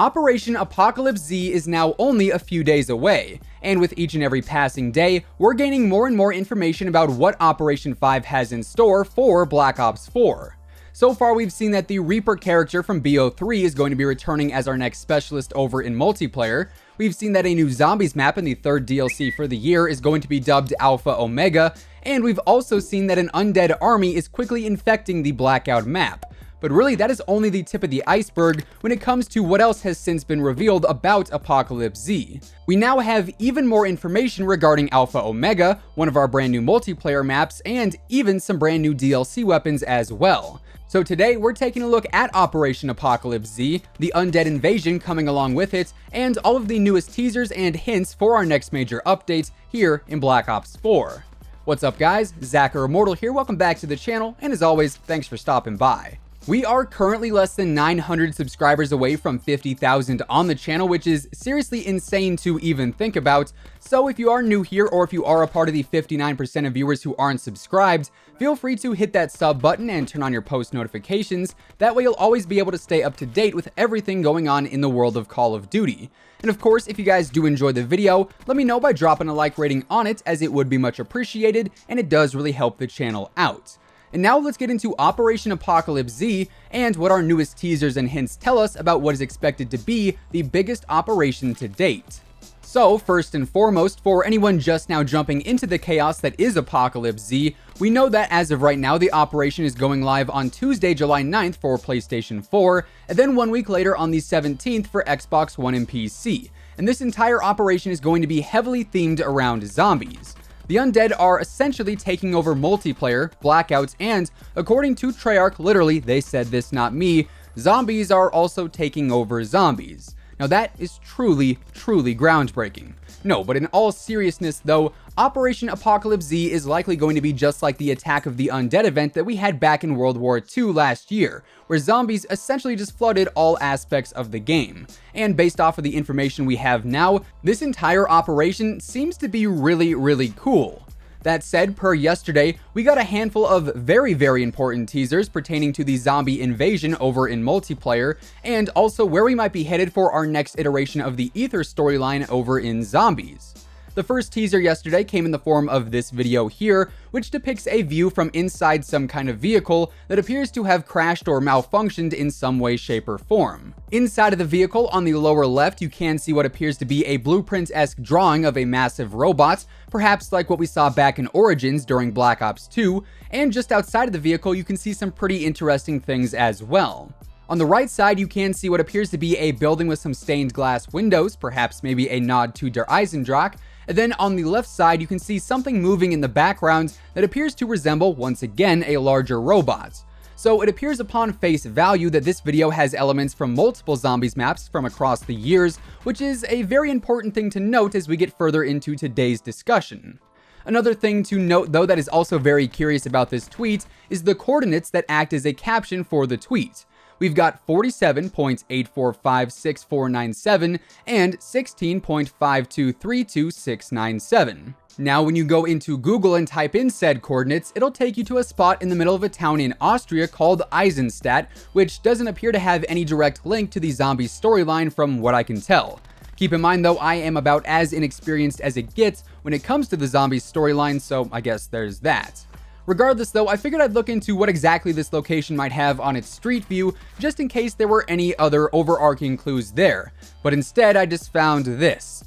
Operation Apocalypse Z is now only a few days away, and with each and every passing day, we're gaining more and more information about what Operation 5 has in store for Black Ops 4. So far, we've seen that the Reaper character from BO3 is going to be returning as our next specialist over in multiplayer. We've seen that a new zombies map in the third DLC for the year is going to be dubbed Alpha Omega, and we've also seen that an undead army is quickly infecting the Blackout map. But really, that is only the tip of the iceberg when it comes to what else has since been revealed about Apocalypse Z. We now have even more information regarding Alpha Omega, one of our brand new multiplayer maps, and even some brand new DLC weapons as well. So today, we're taking a look at Operation Apocalypse Z, the undead invasion coming along with it, and all of the newest teasers and hints for our next major updates here in Black Ops 4. What's up guys, Zachar Immortal here, welcome back to the channel, and as always, thanks for stopping by. We are currently less than 900 subscribers away from 50,000 on the channel, which is seriously insane to even think about. So if you are new here, or if you are a part of the 59% of viewers who aren't subscribed, feel free to hit that sub button and turn on your post notifications. That way you'll always be able to stay up to date with everything going on in the world of Call of Duty. And of course, if you guys do enjoy the video, let me know by dropping a like rating on it, as it would be much appreciated, and it does really help the channel out. And now let's get into Operation Apocalypse Z and what our newest teasers and hints tell us about what is expected to be the biggest operation to date. So first and foremost, for anyone just now jumping into the chaos that is Apocalypse Z, we know that as of right now, the operation is going live on Tuesday, July 9th for PlayStation 4, and then 1 week later on the 17th for Xbox One and PC. And this entire operation is going to be heavily themed around zombies. The undead are essentially taking over multiplayer, Blackouts, and according to Treyarch, literally, they said this, not me, zombies are also taking over zombies. Now that is truly groundbreaking. No, but in all seriousness though, Operation Apocalypse Z is likely going to be just like the Attack of the Undead event that we had back in World War II last year, where zombies essentially just flooded all aspects of the game. And based off of the information we have now, this entire operation seems to be really cool. That said, per yesterday, we got a handful of very important teasers pertaining to the zombie invasion over in multiplayer, and also where we might be headed for our next iteration of the Ether storyline over in zombies. The first teaser yesterday came in the form of this video here, which depicts a view from inside some kind of vehicle that appears to have crashed or malfunctioned in some way, shape, or form. Inside of the vehicle, on the lower left, you can see what appears to be a blueprint-esque drawing of a massive robot, perhaps like what we saw back in Origins during Black Ops 2, and just outside of the vehicle, you can see some pretty interesting things as well. On the right side, you can see what appears to be a building with some stained glass windows, perhaps maybe a nod to Der Eisendrache. And then on the left side, you can see something moving in the background that appears to resemble, once again, a larger robot. So it appears upon face value that this video has elements from multiple zombies maps from across the years, which is a very important thing to note as we get further into today's discussion. Another thing to note though that is also very curious about this tweet is the coordinates that act as a caption for the tweet. We've got 47.8456497 and 16.5232697. Now, when you go into Google and type in said coordinates, it'll take you to a spot in the middle of a town in Austria called Eisenstadt, which doesn't appear to have any direct link to the zombie storyline from what I can tell. Keep in mind though, I am about as inexperienced as it gets when it comes to the zombies storyline, so I guess there's that. Regardless though, I figured I'd look into what exactly this location might have on its street view, just in case there were any other overarching clues there. But instead, I just found this.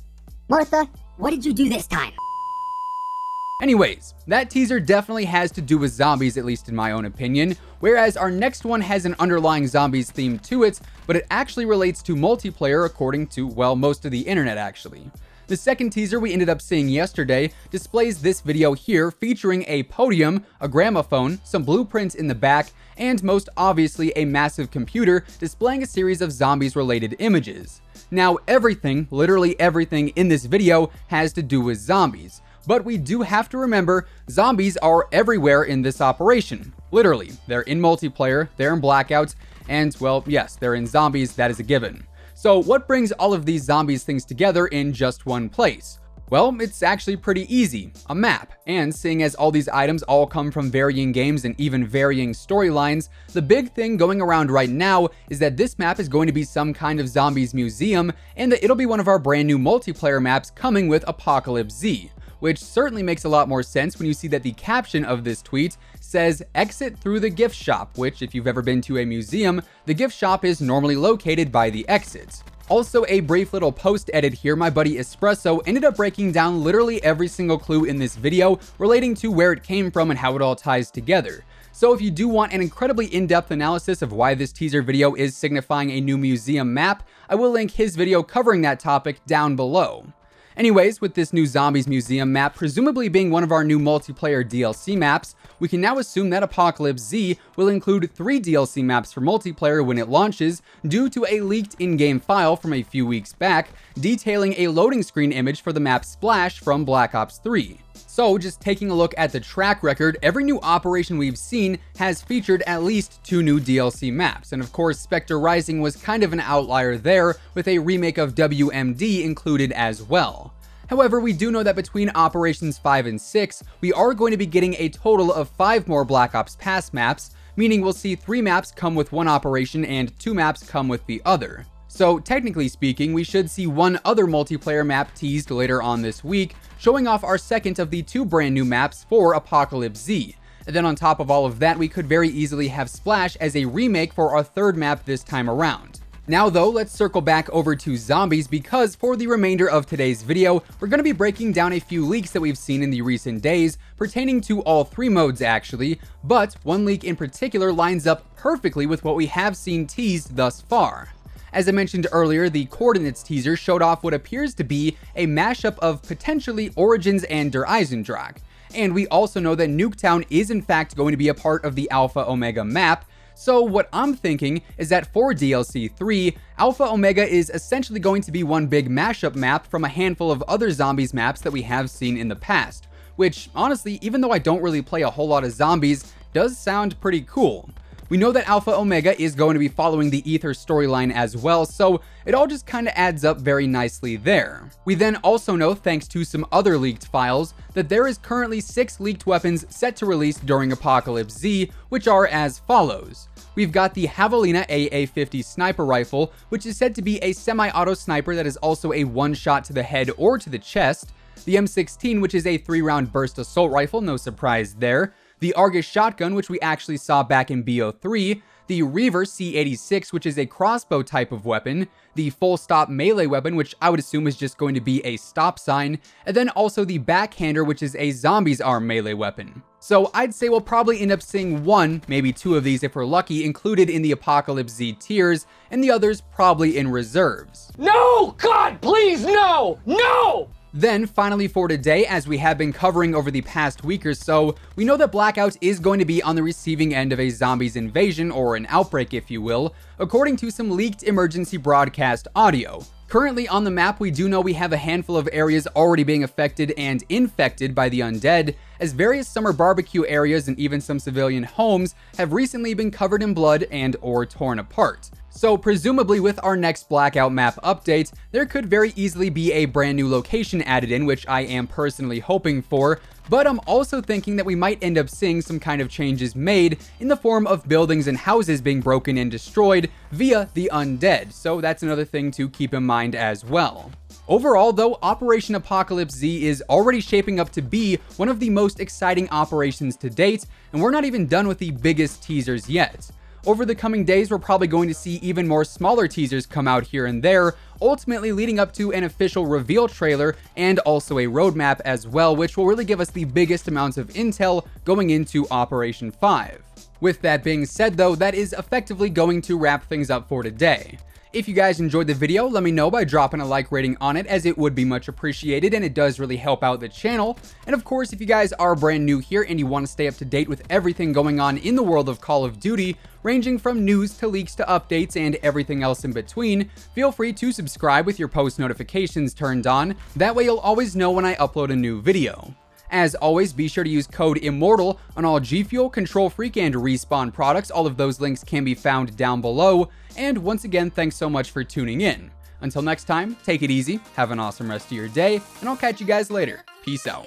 Martha, what did you do this time? Anyways, that teaser definitely has to do with zombies, at least in my own opinion, whereas our next one has an underlying zombies theme to it, but it actually relates to multiplayer according to, well, most of the internet actually. The second teaser we ended up seeing yesterday displays this video here featuring a podium, a gramophone, some blueprints in the back, and most obviously a massive computer displaying a series of zombies related images. Now everything, literally everything in this video has to do with zombies, but we do have to remember zombies are everywhere in this operation. Literally, they're in multiplayer, they're in Blackouts, and well, yes, they're in zombies, that is a given. So what brings all of these zombies things together in just one place? Well, it's actually pretty easy, a map, and seeing as all these items all come from varying games and even varying storylines, the big thing going around right now is that this map is going to be some kind of zombies museum, and that it'll be one of our brand new multiplayer maps coming with Apocalypse Z, which certainly makes a lot more sense when you see that the caption of this tweet says exit through the gift shop, which if you've ever been to a museum, the gift shop is normally located by the exit. Also, a brief little post edit here, my buddy Espresso ended up breaking down literally every single clue in this video relating to where it came from and how it all ties together. So if you do want an incredibly in-depth analysis of why this teaser video is signifying a new museum map, I will link his video covering that topic down below. Anyways, with this new Zombies Museum map presumably being one of our new multiplayer DLC maps, we can now assume that Apocalypse Z will include 3 DLC maps for multiplayer when it launches, due to a leaked in-game file from a few weeks back detailing a loading screen image for the map Splash from Black Ops 3. So just taking a look at the track record, every new operation we've seen has featured at least 2 new DLC maps, and of course Spectre Rising was kind of an outlier there, with a remake of WMD included as well. However, we do know that between Operations 5 and 6, we are going to be getting a total of 5 more Black Ops Pass maps, meaning we'll see 3 maps come with one operation and 2 maps come with the other. So technically speaking, we should see one other multiplayer map teased later on this week, showing off our second of the 2 brand new maps for Apocalypse Z. And then on top of all of that, we could very easily have Splash as a remake for our 3rd map this time around. Now though, let's circle back over to zombies, because for the remainder of today's video, we're going to be breaking down a few leaks that we've seen in the recent days, pertaining to all 3 modes actually, but one leak in particular lines up perfectly with what we have seen teased thus far. As I mentioned earlier, the Coordinates teaser showed off what appears to be a mashup of potentially Origins and Der Eisendrache, and we also know that Nuketown is in fact going to be a part of the Alpha Omega map. So what I'm thinking is that for DLC 3, Alpha Omega is essentially going to be one big mashup map from a handful of other zombies maps that we have seen in the past, which honestly, even though I don't really play a whole lot of zombies, does sound pretty cool. We know that Alpha Omega is going to be following the Ether storyline as well, so it all just kind of adds up very nicely there. We then also know, thanks to some other leaked files, that there is currently 6 leaked weapons set to release during Apocalypse Z, which are as follows. We've got the Javelina AA-50 sniper rifle, which is said to be a semi-auto sniper that is also a one-shot to the head or to the chest, the M16, which is a 3-round burst assault rifle, no surprise there, the Argus shotgun, which we actually saw back in BO3, the Reaver C86, which is a crossbow type of weapon, the full stop melee weapon, which I would assume is just going to be a stop sign, and then also the Backhander, which is a zombies arm melee weapon. So I'd say we'll probably end up seeing 1, maybe 2 of these if we're lucky, included in the Apocalypse Z tiers, and the others probably in reserves. No! God, please, no! No! Then finally for today, as we have been covering over the past week or so, we know that Blackout is going to be on the receiving end of a zombies invasion, or an outbreak if you will, according to some leaked emergency broadcast audio. Currently on the map, we do know we have a handful of areas already being affected and infected by the undead, as various summer barbecue areas and even some civilian homes have recently been covered in blood and or torn apart. So presumably with our next Blackout map update, there could very easily be a brand new location added in, which I am personally hoping for, but I'm also thinking that we might end up seeing some kind of changes made in the form of buildings and houses being broken and destroyed via the undead, so that's another thing to keep in mind as well. Overall though, Operation Apocalypse Z is already shaping up to be one of the most exciting operations to date, and we're not even done with the biggest teasers yet. Over the coming days, we're probably going to see even more smaller teasers come out here and there, ultimately leading up to an official reveal trailer and also a roadmap as well, which will really give us the biggest amounts of intel going into Operation 5. With that being said though, that is effectively going to wrap things up for today. If you guys enjoyed the video, let me know by dropping a like rating on it, as it would be much appreciated and it does really help out the channel. And of course, if you guys are brand new here and you want to stay up to date with everything going on in the world of Call of Duty, ranging from news to leaks to updates and everything else in between, feel free to subscribe with your post notifications turned on. That way you'll always know when I upload a new video. As always, be sure to use code IMMORTAL on all G Fuel, Control Freak, and Respawn products. All of those links can be found down below. And once again, thanks so much for tuning in. Until next time, take it easy, have an awesome rest of your day, and I'll catch you guys later. Peace out.